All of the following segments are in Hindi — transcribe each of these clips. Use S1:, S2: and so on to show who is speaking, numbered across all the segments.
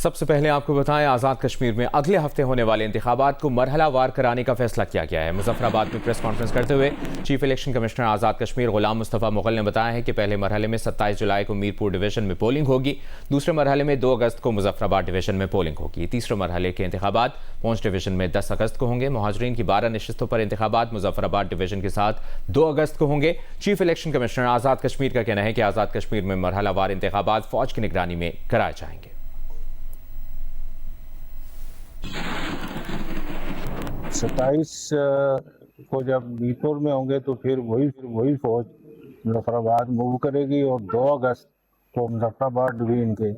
S1: सबसे पहले आपको बताएं, आज़ाद कश्मीर में अगले हफ्ते होने वाले इंतखाबात को मरहलावार कराने का फैसला किया गया है। मुजफ्फराबाद में प्रेस कॉन्फ्रेंस करते हुए chief election commissioner Azad Kashmir गुलाम मुस्तफ़ा मुगल ने बताया है कि पहले मरहले में 27 जुलाई को मीरपुर डिवीजन में पोलिंग होगी, दूसरे मरहले में 2 अगस्त को मुजफ्फराबाद डिवीजन में पोलिंग होगी। तीसरे मरहले के इंतखाबात पूंछ डिवीजन में 10 अगस्त को होंगे। मुहाजिरीन की 12 नशिस्तों पर इंतखाबात मुजफ्फराबाद डिवीजन के साथ 2 अगस्त को होंगे। Chief election commissioner Azad Kashmir का कहना है कि आज़ाद कश्मीर में मरहलावार इंतखाबात फौज की निगरानी में कराए जाएंगे।
S2: 27 को जब मीरपुर में होंगे तो फिर वही फौज मुजफ्फराबाद मूव करेगी और 2 अगस्त को मुजफ्फराबाद डिवीजन के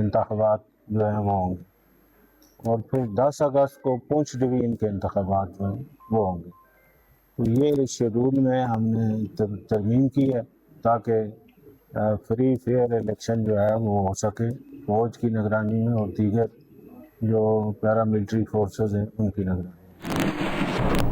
S2: इंतखाबात जो हैं वो होंगे और फिर 10 अगस्त को पूंछ डिवीजन के इंतखाबात जो हैं वो होंगे। तो ये शेड्यूल में हमने तरमीम की है ताकि फ्री फेयर इलेक्शन जो है वो हो सके फौज की निगरानी में और दीगर जो पैरामिलिट्री फोर्सेस हैं उनकी निगरानी।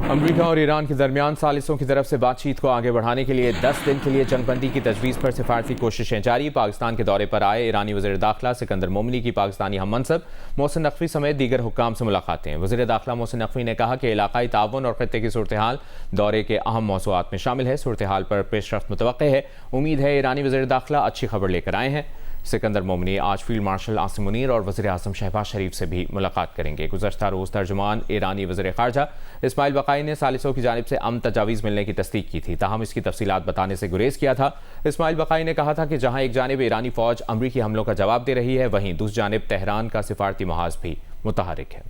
S1: अमेरिका और ईरान के दरमियान सालिसों की तरफ से बातचीत को आगे बढ़ाने के लिए 10 दिन के लिए जंगबंदी की तजवीज़ पर सिफारती कोशिशें जारी। पाकिस्तान के दौरे पर आए ईरानी वज़ीर दाखिला सिकंदर मोमिनी की पाकिस्तानी हम मनसब मोहसिन नकवी समेत दीगर हुक्काम से मुलाकातें। वज़ीर दाखिला मोहसिन नकवी ने कहा कि इलाकाई ताउन और खत्ते की सूरत हाल दौरे के अहम मौज़ूआत में शामिल है। सूरत हाल पर पेशरफ्त मुतवक्के है। उम्मीद है ईरानी वज़ीर दाखिला अच्छी खबर लेकर आए हैं। सिकंदर मोमिनी आज फील्ड मार्शल आसिम मुनीर और वज़ीर आज़म शहबाज शरीफ से भी मुलाकात करेंगे। गुज़श्ता रोज़ तर्जुमान ईरानी वज़ीर ख़ारजा इस्माइल बक़ाई ने सालिसों की जानिब से अमन तजावीज़ मिलने की तस्दीक की थी, ताहम इसकी तफसीलात बताने से गुरेज किया था। इस्माइल बक़ाई ने कहा था कि जहाँ एक जानिब ईरानी फ़ौज अमरीकी हमलों का जवाब दे रही है, वहीं दूसरी जानिब तेहरान का सिफारती महाज भी मुतहरिक है।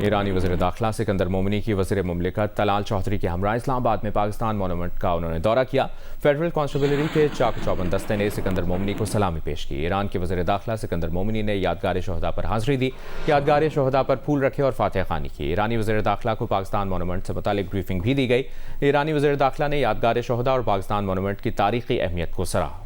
S1: ईरानी वज़ीर दाखिला सिकंदर मोमिनी की वज़ीर मुमलिकत तलाल चौधरी के हमरा इस्लामाबाद में पाकिस्तान मोनूमेंट का उन्होंने दौरा किया। फेडरल कॉन्स्टेबलरी के चाक चौबंद दस्ते ने सिकंदर मोमिनी को सलामी पेश की। ईरान के वज़ीर दाखिला सिकंदर मोमिनी ने यादगार शहदा पर हाजिरी दी, यादगार शहदा पर फूल रखे और फातह खानी की। ईरानी वज़ीर दाखिला को पाकिस्तान मोनूमेंट से मुतालिक ब्रीफिंग भी दी गई। ईरानी वज़ीर दाखिला ने यादगार शहदा और पाकिस्तान मोनूमेंट की तारीखी अहमियत को सराहा।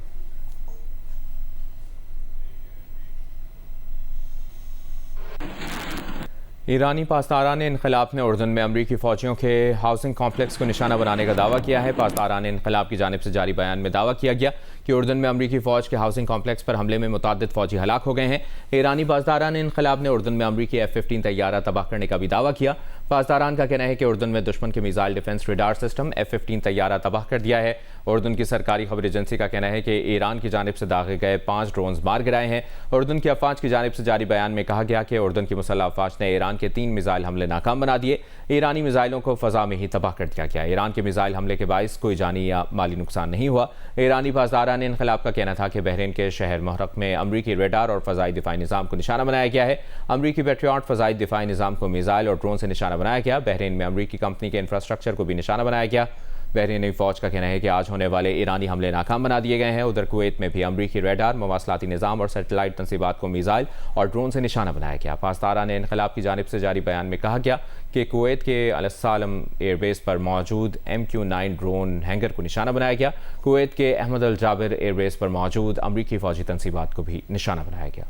S1: ईरानी पासदारान इनकलाब ने उर्दन में अमरीकी फ़ौजियों के हाउसिंग कॉम्प्लेक्स को निशाना बनाने का दावा किया है। पासदारान इनकलाब की जानिब से जारी बयान में दावा किया गया कि उर्दन में अमरीकी फ़ौज के हाउसिंग कॉम्प्लेक्स पर हमले में मुताद्दिद फ़ौजी हलाक हो गए हैं। ईरानी पासदारान इनकलाब ने उर्दन में अमरीकी F-15 तैयारा तबाह करने का भी दावा किया। पासदारान का कहना है कि उर्दन में दुश्मन के missile defence radar system F-15 तैयारा तबाह कर दिया है। उर्दन की सरकारी खबर एजेंसी का कहना है कि ईरान की जानिब से दागे गए 5 ड्रोन्स मार गिराए हैं। उर्दन की अफवाज की जानिब से जारी बयान में कहा गया कि उर्दन की मुसल्लह अफवाज ने ईरान के 3 मिसाइल हमले नाकाम बना दिए। ईरानी मिसाइलों को फ़ज़ा में ही तबाह कर दिया गया। ईरान के मिसाइल हमले के बाइस कोई जानी या माली नुकसान नहीं हुआ। ईरानी पासदारान इनकलाब का कहना था कि बहरीन के शहर महरक में अमरीकी रेडार और फ़ज़ाई दिफाई निज़ाम को निशाना बनाया गया है। अमरीकी पेट्रियट फ़ज़ाई दिफाई निज़ाम को मिसाइल और ड्रोन से निशाना बनाया गया। बहरीन में अमरीकी कंपनी के इंफ्रास्ट्रक्चर को भी निशाना बनाया गया। बहरीनी फ़ौज का कहना है कि आज होने वाले ईरानी हमले नाकाम बना दिए गए हैं। उधर कुवैत में भी अमरीकी रेडार, मवासलाती निज़ाम और सैटेलाइट तंसीबात को मिसाइल और ड्रोन से निशाना बनाया गया। पासदारान इनकलाब की जानिब से जारी बयान में कहा गया कि कुवैत के अल-सालम एयरबेस पर मौजूद MQ-9 ड्रोन हैंगर को निशाना बनाया गया। कुवैत के अहमद अल जाबिर एयरबेस पर मौजूद अमरीकी फ़ौजी तंसीबात को भी निशाना बनाया गया।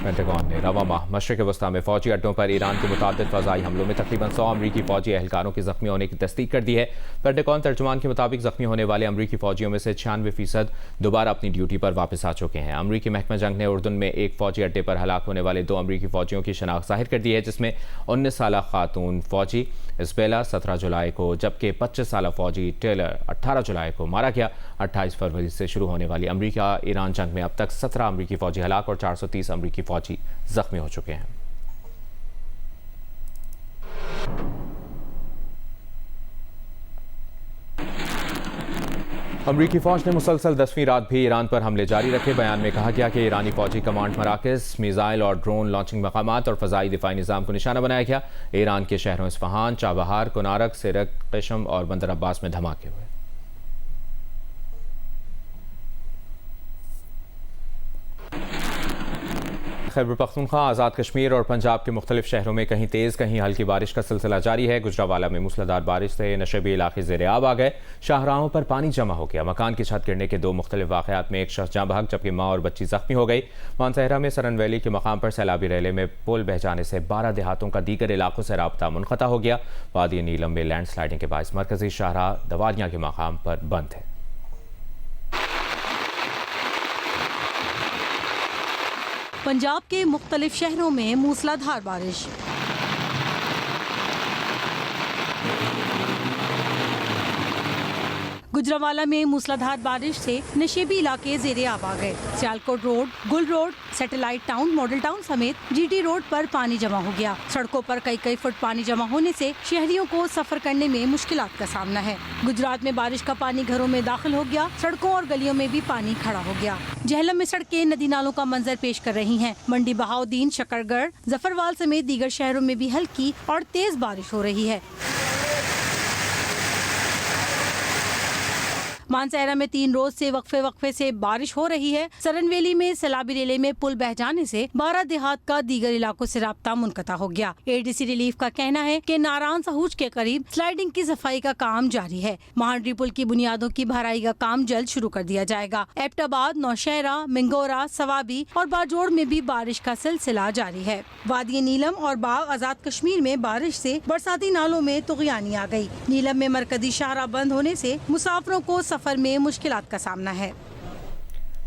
S1: पेंटागन ने रवा माह मशरिक़ वस्ता में फ़ौजी अड्डों पर ईरान के मुताद्दिद फ़ज़ाई हमलों में तकरीबन 100 अमरीकी फ़ौजी एहलकारों के ज़ख्मी होने की तस्दीक कर दी है। पेंटागन तर्जुमान के मुताबिक ज़ख्मी होने वाले अमरीकी फ़ौजियों में से 96% दोबारा अपनी ड्यूटी पर वापस आ चुके हैं। अमरीकी महकमा जंग ने उर्दन में एक फ़ौजी अड्डे पर हलाक होने वाले 2 अमरीकी फ़ौजियों की शनाख्त ज़ाहिर कर दी है, जिसमें 19 साला खातून फ़ौजी इसबेला 17 जुलाई को, जबकि 25 साला फ़ौजी टेलर 18 जुलाई को मारा गया। 28 फरवरी से शुरू होने वाली अमरीका ईरान जंग में अब तक 17 अमरीकी फ़ौजी हलाक और 430 अमरीकी फ़ौजी जख्मी हो चुके हैं। अमरीकी फ़ौज ने मुसलसल 10वीं रात भी ईरान पर हमले जारी रखे। बयान में कहा गया कि ईरानी फ़ौजी कमांड मराकज़, मिसाइल और ड्रोन लॉन्चिंग मकामात और फ़ज़ाई दिफाई निज़ाम को निशाना बनाया गया। ईरान के शहरों इस्फहान, चाबहार, कोनारक, सिरक, क़िश्म और बंदर अब्बास में धमाके हुए। खैबर पख्तूनख्वा, आज़ाद कश्मीर और पंजाब के मुख्तलिफ शहरों में कहीं तेज़ कहीं हल्की बारिश का सिलसिला जारी है। गुजरावाला में मूसलाधार बारिश से नशेबी इलाके ज़ेरे आब आ गए। शाहराहों पर पानी जमा हो गया। मकान की छत गिरने के दो मुख्तलिफ वाक़यात में एक शख्स जाँ बहक जबकि माँ और बच्ची जख्मी हो गई। मानसहरा में सरन वैली के मकाम पर सैलाबी रेले में पुल बह जाने से 12 देहातों का दीगर इलाकों से राब्ता मुनक़ता हो गया। वादी नीलम में लैंड स्लाइडिंग के बायस मरकजी शाहराह दवारियाँ के मकाम पर बंद है।
S3: पंजाब के मुख्तलिफ शहरों में मूसलाधार बारिश। गुजरावाला में मूसलाधार बारिश से नशेबी इलाके ज़ेरे आब आ गए। सियालकोट रोड, गुल road, satellite town, Model town समेत जीटी रोड पर पानी जमा हो गया। सड़कों पर कई फुट पानी जमा होने से शहरियों को सफर करने में मुश्किलात का सामना है। गुजरात में बारिश का पानी घरों में दाखिल हो गया। सड़कों और गलियों में भी पानी खड़ा हो गया। जहलम में सड़कें नदी नालों का मंजर पेश कर रही हैं। मंडी, बहाउद्दीन, शकरगढ़, जफरवाल समेत दीगर शहरों में भी हल्की और तेज बारिश हो रही है। मानसहरा में 3 रोज से वक्फे से बारिश हो रही है। सरनवेली में सैलाबी रेले में पुल बह जाने से 12 देहात का दीगर इलाकों से राब्ता मुनक़ता हो गया। एडीसी रिलीफ का कहना है कि नारायण सहूज के करीब स्लाइडिंग की सफाई का काम जारी है। महांडरी पुल की बुनियादों की भराई का काम जल्द शुरू कर दिया जाएगा। एबटाबाद, नौशहरा, मिंगोरा, सवाबी और बाजोड़ में भी बारिश का सिलसिला जारी है। वादी नीलम और बाग आज़ाद कश्मीर में बारिश से बरसाती नालों में तुग़यानी आ गई। नीलम में मरकजी शाहराह बंद होने से मुसाफिरों को सफर में मुश्किलात का सामना है।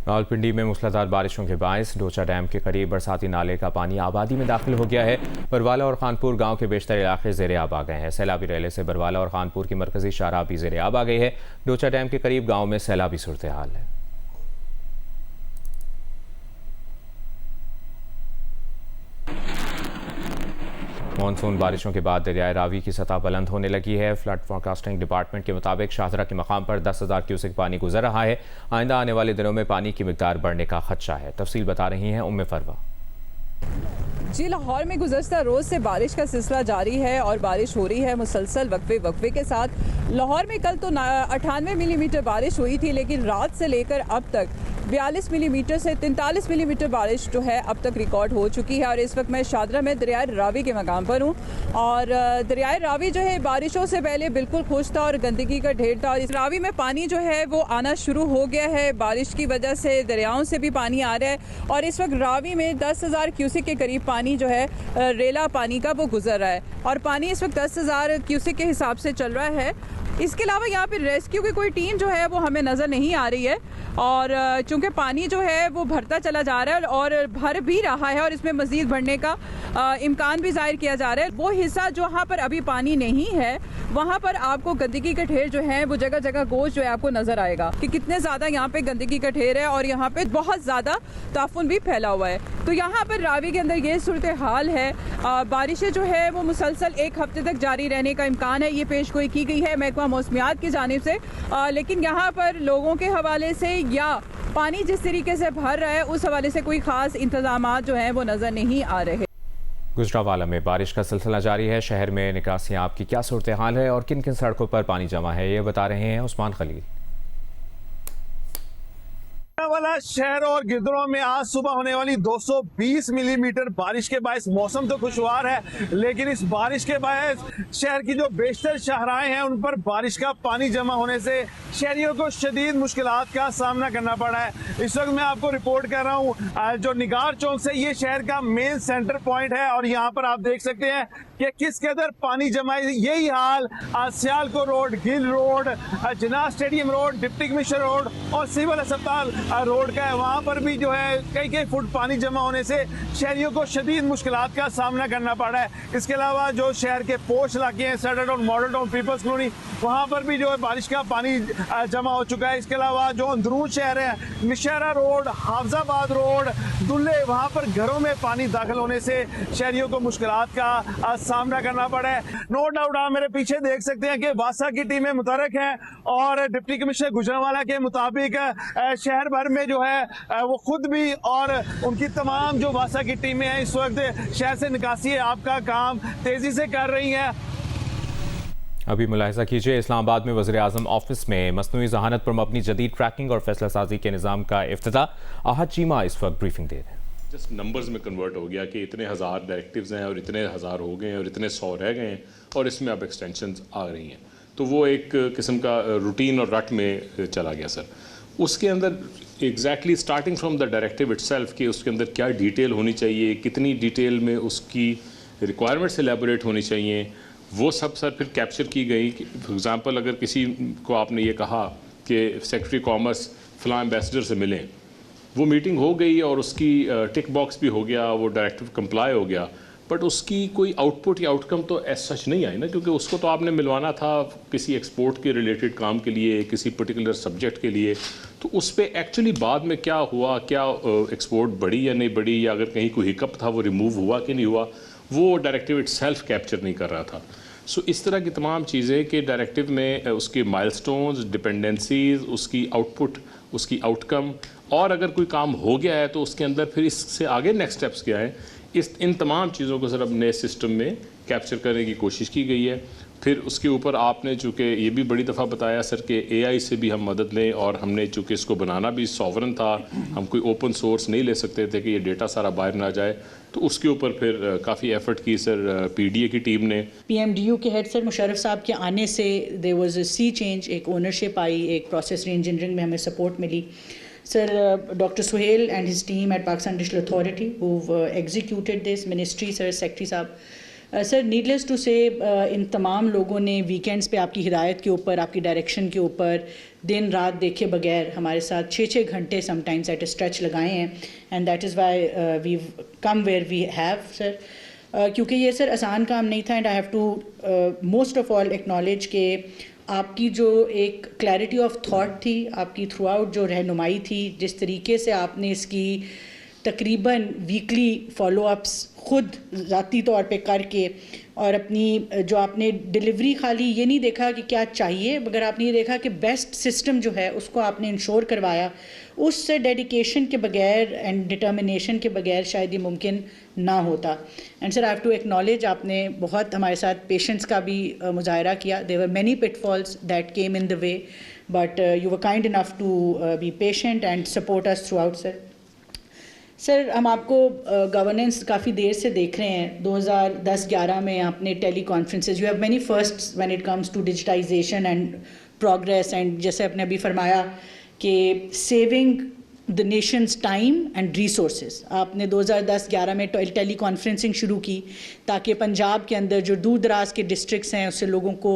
S1: रावलपिंडी में मूसलाधार बारिशों के बायस डोचा डैम के करीब बरसाती नाले का पानी आबादी में दाखिल हो गया है। बरवाला और खानपुर गांव के बेशतर इलाके ज़ेरे आब आ गए हैं। सैलाबी रेले से बरवाला और खानपुर की मरकजी शाहराह भी ज़ेरे आब आ गई है। डोचा डैम के करीब गाँव में सैलाबी सूरत हाल है। मानसून बारिशों के बाद दरियाए रावी की सतह बुलंद होने लगी है। फ्लड फोरकास्टिंग डिपार्टमेंट के मुताबिक शाहदरा के मकाम पर 10,000 क्यूसेक पानी गुजर रहा है। आइंदा आने वाले दिनों में पानी की मिकदार बढ़ने का खदशा है। तफसील बता रही हैं उम्मे फरवा।
S4: जी, लाहौर में गुज़श्ता रोज़ से बारिश का सिलसिला जारी है और बारिश हो रही है मुसलसल वक्फे के साथ। लाहौर में कल तो 98 मिलीमीटर बारिश हुई थी, लेकिन रात से लेकर अब तक 42 मिलीमीटर से 43 मिलीमीटर बारिश जो है अब तक रिकॉर्ड हो चुकी है। और इस वक्त मैं शाहदरा में दरियाए रावी के मकाम पर हूँ और दरियाए रावी जो है बारिशों से पहले बिल्कुल खुश था और गंदगी का ढेर था। और इस रावी में पानी जो है वो आना शुरू हो गया है। बारिश की वजह से दरियाओं से भी पानी आ रहा है और इस वक्त रावी में 10,000 क्यूसेक के करीब पानी जो है रेला पानी का वो गुजर रहा है और पानी इस वक्त 10,000 क्यूसेक के हिसाब से चल रहा है। इसके अलावा यहाँ पे रेस्क्यू की कोई टीम जो है वो हमें नज़र नहीं आ रही है और चूँकि पानी जो है वो भरता चला जा रहा है और भर भी रहा है और इसमें मज़ीद बढ़ने का इम्कान भी ज़ाहिर किया जा रहा है। वो हिस्सा जहाँ पर अभी पानी नहीं है वहाँ पर आपको गंदगी का ढेर जो है वो जगह जगह गोश्त जो है आपको नज़र आएगा कि कितने ज़्यादा यहाँ पे गंदगी का ढेर है और यहाँ पे बहुत ज़्यादा ताफुन भी फैला हुआ है। तो यहाँ पर रावी के अंदर ये सूरत हाल है। बारिशें जो है वो मुसलसल 1 हफ्ते तक जारी रहने का इम्कान है, ये पेशगोई की गई है महकमा मौसमियात की जानिब से। लेकिन यहाँ पर लोगों के हवाले से या पानी जिस तरीके से भर रहा है उस हवाले से कोई ख़ास इंतजाम जो हैं वो नज़र नहीं आ रहे।
S1: गुजरावाला में बारिश का सिलसिला जारी है। शहर में निकासियाब की क्या सूरत हाल है और किन किन सड़कों पर पानी जमा है, ये बता रहे हैं उस्मान खलील।
S5: वाला शहर और गिरदरों में आज सुबह होने वाली 220 मिलीमीटर बारिश के बायस मौसम तो खुशगवार है, लेकिन इस बारिश के बायस शहर की जो बेशतर शाहराहें हैं उन पर बारिश का पानी जमा होने से शहरियों को शदीद मुश्किलात का सामना करना पड़ा है। इस वक्त मैं आपको रिपोर्ट कर रहा हूँ जो निगार चौक से, ये शहर का मेन सेंटर पॉइंट है और यहाँ पर आप देख सकते हैं कि किस कदर पानी जमा है। यही हाल Sialkot road, Gill road, Jinnah stadium road, deputy commissioner road और सिविल अस्पताल रोड का है। वहाँ पर भी जो है कई फुट पानी जमा होने से शहरियों को शदीद मुश्किलात का सामना करना पड़ा है। इसके अलावा जो शहर के पोश इलाके हैं, Centre Town, Model Town, Peoples Colony, वहाँ पर भी जो है बारिश का पानी जमा हो चुका है। इसके अलावा जो अंदरून शहर है, निशारा रोड, हाफजाबाद रोड, दुल्ले, वहाँ पर घरों में पानी दाखिल होने से शहरियों को मुश्किलात का सामना करना पड़ा है। नो डाउट आप मेरे पीछे देख सकते हैं कि वासा की टीमें मुतहरक हैं और डिप्टी कमिश्नर गुजरावाला के मुताबिक शहर भर में जो है वो खुद भी और उनकी तमाम जो वासा की टीमें हैं इस वक्त शहर से निकासी आपका काम तेजी से कर रही हैं।
S1: अभी मुलाहिजा कीजिए, इस्लामाबाद में वज़ीर आज़म ऑफिस में मसनूई ज़हानत पर मबनी जदीद ट्रैकिंग और फैसला साजी के निज़ाम का इफ्तिताह। आहद चीमा इस वक्त ब्रीफिंग दे रहे हैं।
S6: जस्ट नंबर्स में कन्वर्ट हो गया कि इतने हज़ार डायरेक्टिव्स हैं और इतने हज़ार हो गए हैं और इतने 100 रह गए हैं और इसमें अब एक्सटेंशंस आ रही हैं। तो वो एक किस्म का रूटीन और रट में चला गया सर। उसके अंदर exactly starting from the directive itself कि उसके अंदर क्या डिटेल होनी चाहिए, कितनी डिटेल में उसकी रिक्वायरमेंट्स एलेबोरेट होनी चाहिए, वो सब सर फिर कैप्चर की गई। फॉर एग्ज़ाम्पल अगर किसी को आपने ये कहा कि सेक्रेटरी कॉमर्स फ़लाँ एम्बेसडर से मिलें, वो मीटिंग हो गई और उसकी टिक बॉक्स भी हो गया, वो डायरेक्टिव कंप्लाई हो गया, बट उसकी कोई आउटपुट या आउटकम तो एज सच नहीं आई ना, क्योंकि उसको तो आपने मिलवाना था किसी एक्सपोर्ट के रिलेटेड काम के लिए, किसी पर्टिकुलर सब्जेक्ट के लिए। तो उस पर एक्चुअली बाद में क्या हुआ, क्या एक्सपोर्ट बढ़ी या नहीं बढ़ी, या अगर कहीं कोई हिकअप था वो रिमूव हुआ कि नहीं हुआ, वो डायरेक्टिव इटसेल्फ कैप्चर नहीं कर रहा था। सो इस तरह की तमाम चीज़ें कि डायरेक्टिव में उसके माइलस्टोन्स, डिपेंडेंसीज, उसकी आउटपुट, उसकी आउटकम, और अगर कोई काम हो गया है तो उसके अंदर फिर इससे आगे नेक्स्ट स्टेप्स क्या है, इन तमाम चीज़ों को सर अब नए सिस्टम में कैप्चर करने की कोशिश की गई है। फिर उसके ऊपर आपने चूँकि ये भी बड़ी दफ़ा बताया सर कि AI से भी हम मदद लें, और हमने चूँकि इसको बनाना भी सॉवरन था, हम कोई ओपन सोर्स नहीं ले सकते थे कि ये डेटा सारा बाहर ना जाए, तो उसके ऊपर फिर काफ़ी एफर्ट की सर PDA की टीम ने।
S7: PMDU के हेड सर मुशर्रफ साहब के आने से there was a sea change, एक ओनरशिप आई, एक प्रोसेस री-इंजीनियरिंग में हमें सपोर्ट मिली। Sir, Dr. Suhail and his team at Pakistan Digital Authority who've executed this, ministry, sir, secretary साहब, सर नीडलेस टू से इन तमाम लोगों ने वीकेंड्स पे आपकी हिदायत के ऊपर, आपकी डायरेक्शन के ऊपर दिन रात देखे बगैर हमारे साथ 6-6 घंटे समटाइम्स एट ए स्ट्रेच लगाए हैं, and that is why we come where we have sir. क्योंकि ये सर आसान काम नहीं था, and I have to most of all acknowledge के आपकी जो एक क्लैरिटी ऑफ थॉट थी, आपकी थ्रू आउट जो रहनुमाई थी, जिस तरीके से आपने इसकी तकरीबन वीकली फॉलोअप्स ख़ुद ज़ाती तौर पे करके, और अपनी जो आपने डिलीवरी खाली ये नहीं देखा कि क्या चाहिए, मगर आपने ये देखा कि बेस्ट सिस्टम जो है उसको आपने इंश्योर करवाया, उस डेडिकेशन के बगैर एंड डिटर्मिनेशन के बगैर शायद ये मुमकिन ना होता। And sir I have to acknowledge, आपने बहुत हमारे साथ पेशेंस का भी मुजाहरा किया। There were many pitfalls that came in the way, but you were kind enough to be patient and support us throughout sir. Sir हम आपको गवर्नेंस काफ़ी देर से देख रहे हैं। 2010-11 में आपने teleconferences, you have many firsts when it comes to digitisation and progress, and जैसे आपने अभी फरमाया कि saving the nations time and resources, आपने 2010-11 में टेली कॉन्फ्रेंसिंग शुरू की ताकि पंजाब के अंदर जो दूर दराज के डिस्ट्रिक्ट्स हैं उससे लोगों को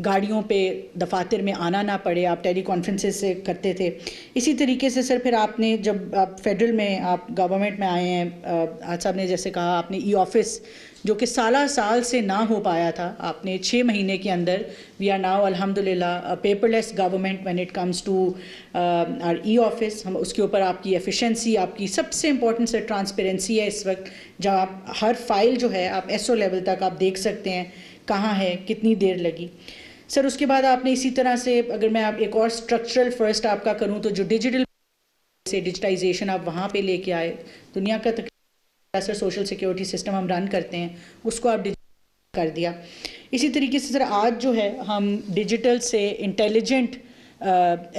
S7: गाड़ियों पे दफातर में आना ना पड़े, आप टेली कॉन्फ्रेंसेज से करते थे। इसी तरीके से सर फिर आपने जब आप फेडरल में, आप गवर्नमेंट में आए हैं, आज साहब ने जैसे कहा, आपने ई-ऑफिस जो कि साल से ना हो पाया था, आपने 6 महीने के अंदर, वी आर नाउ अल्हम्दुलिल्लाह paperless government when it comes to our e-office. हम उसके ऊपर आपकी एफिशिएंसी, आपकी सबसे इंपॉर्टेंट सर ट्रांसपेरेंसी है इस वक्त, जब आप हर फाइल जो है आप SO लेवल तक आप देख सकते हैं कहाँ है, कितनी देर लगी। सर उसके बाद आपने इसी तरह से, अगर मैं आप एक और स्ट्रक्चरल फर्स्ट आपका करूँ तो जो डिजिटल से डिजिटाइजेशन आप वहाँ पे लेके आए, दुनिया का सर सोशल सिक्योरिटी सिस्टम हम रन करते हैं उसको आप डिजिटल कर दिया। इसी तरीके से सर आज जो है हम डिजिटल से इंटेलिजेंट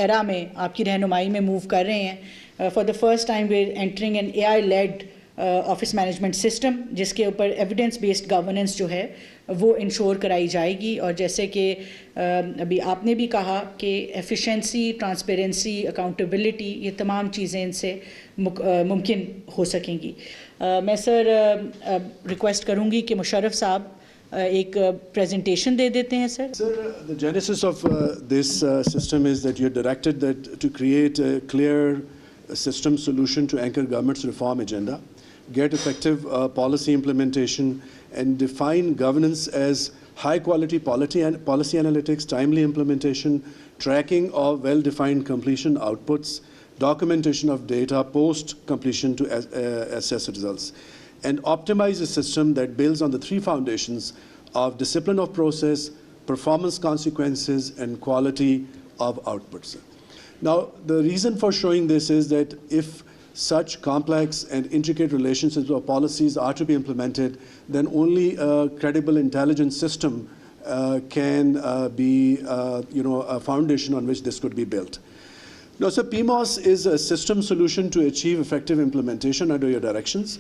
S7: एरा में आपकी रहनुमाई में मूव कर रहे हैं। For the first time we are entering an AI led office management system, जिसके ऊपर एविडेंस बेस्ड गवर्नेंस जो है वो इंश्योर कराई जाएगी। और जैसे कि अभी आपने भी कहा कि एफिशिएंसी, ट्रांसपेरेंसी, अकाउंटेबिलिटी, ये तमाम चीज़ें इनसे मुमकिन हो सकेंगी। मैं सर रिक्वेस्ट करूंगी कि मुशर्रफ साहब एक प्रेजेंटेशन दे देते हैं sir.
S8: Sir, the genesis of this system is that you're directed that to create a clear system solution to anchor government's reform agenda, get effective policy implementation, and define governance as high-quality policy analytics, timely implementation, tracking of well-defined completion outputs, documentation of data post-completion to assess results, and optimize a system that builds on the 3 foundations of discipline of process, performance consequences, and quality of outputs. Now, the reason for showing this is that if such complex and intricate relationships or policies are to be implemented, then only a credible intelligence system can be a foundation on which this could be built. No, so PMOS is a system solution to achieve effective implementation under your directions.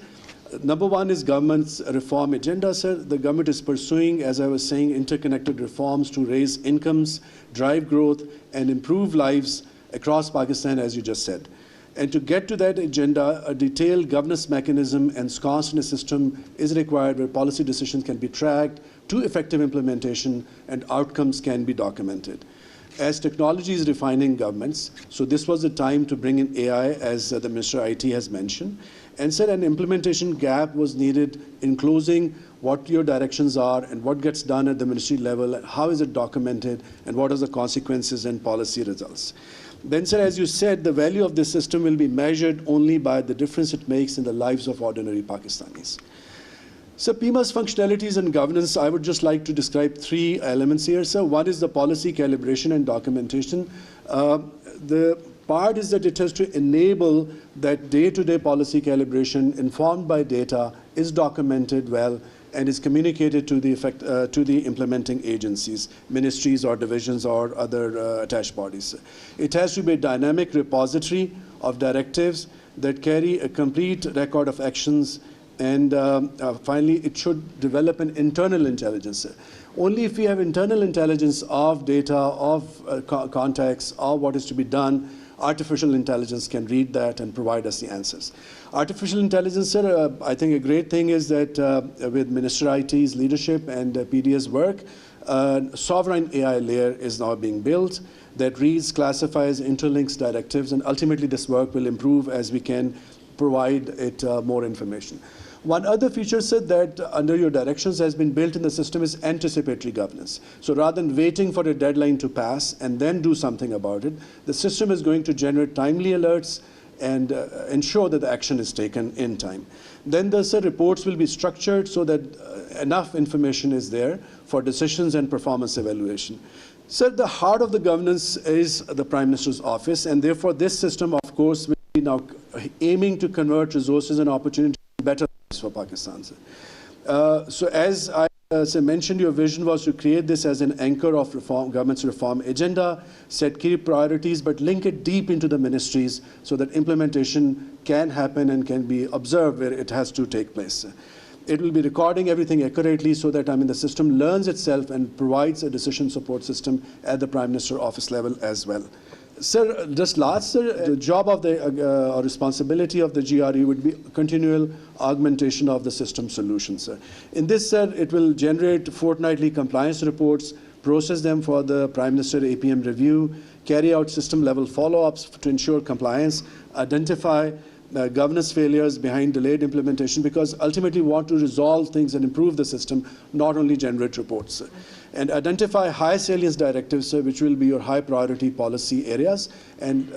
S8: Number one is government's reform agenda, sir. The government is pursuing, as I was saying, interconnected reforms to raise incomes, drive growth, and improve lives across Pakistan, as you just said. And to get to that agenda, a detailed governance mechanism ensconced in a system is required where policy decisions can be tracked to effective implementation and outcomes can be documented. As technology is refining governments, so this was the time to bring in AI, as the Minister IT has mentioned, and said an implementation gap was needed in closing what your directions are and what gets done at the ministry level, how is it documented, and what are the consequences and policy results. Then, sir, as you said, the value of this system will be measured only by the difference it makes in the lives of ordinary Pakistanis. So PMOS functionalities and governance, I would just like to describe three elements here. So one is the policy calibration and documentation. The part is that it has to enable that day-to-day policy calibration informed by data is documented well and is communicated to the implementing agencies, ministries or divisions or other attached bodies. It has to be a dynamic repository of directives that carry a complete record of actions. And finally, it should develop an internal intelligence. Only if we have internal intelligence of data, of context, of what is to be done, artificial intelligence can read that and provide us the answers. Artificial intelligence, sir, I think a great thing is that with Minister IT's leadership and PD's work, sovereign AI layer is now being built that reads, classifies, interlinks directives, and ultimately this work will improve as we can provide it more information. One other feature, sir, that under your directions has been built in the system is anticipatory governance. So rather than waiting for a deadline to pass and then do something about it, the system is going to generate timely alerts and ensure that the action is taken in time. Then the reports will be structured so that enough information is there for decisions and performance evaluation. Sir, the heart of the governance is the Prime Minister's office, and therefore this system, of course, will be now aiming to convert resources and opportunities better for Pakistan. So as I mentioned, your vision was to create this as an anchor of reform, government's reform agenda, set key priorities, but link it deep into the ministries so that implementation can happen and can be observed where it has to take place. It will be recording everything accurately so that the system learns itself and provides a decision support system at the Prime Minister office level as well. Sir, just last, sir, the job of the or responsibility of the GRE would be continual augmentation of the system solution, sir. In this, sir, it will generate fortnightly compliance reports, process them for the Prime Minister APM review, carry out system-level follow-ups to ensure compliance, identify governance failures behind delayed implementation, because ultimately we want to resolve things and improve the system, not only generate reports. And identify high salience directives, which will be your high priority policy areas, and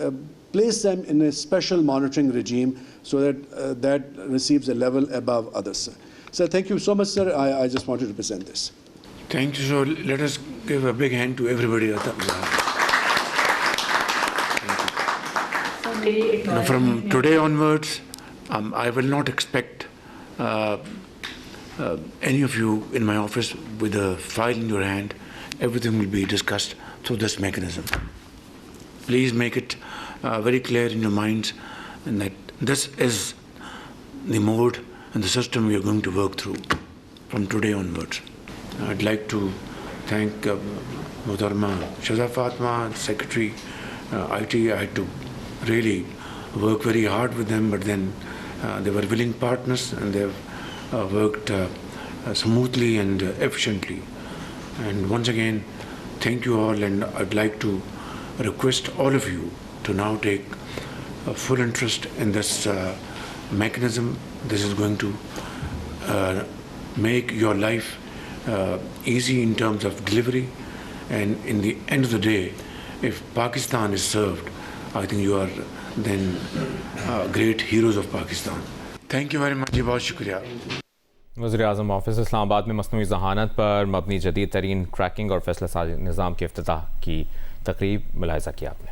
S8: place them in a special monitoring regime so that that receives a level above others. So thank you so much, sir. I just wanted to present this.
S9: Thank you. So let us give a big hand to everybody. From today onwards, I will not expect any of you in my office with a file in your hand. Everything will be discussed through this mechanism. Please make it very clear in your minds and that this is the mode and the system we are going to work through from today onwards. I'd like to thank Muhtarma Shaza Fatma, Secretary IT. I had to really work very hard with them, but then they were willing partners and they've worked smoothly and efficiently. And once again, thank you all, and I'd like to request all of you to now take a full interest in this mechanism. This is going to make your life easy in terms of delivery, and in the end of the day, if Pakistan is served, I think you are then great heroes of Pakistan. Thank you very much. बहुत शुक्रिया.
S1: वज़ीर-ए-आज़म ऑफिस इस्लामाबाद में मसनूई ज़हानत पर मबनी जदीद तरीन ट्रैकिंग और फैसला साज़ी निज़ाम के इफ्तिताह की तकरीब मुलाहिज़ा किया आपने.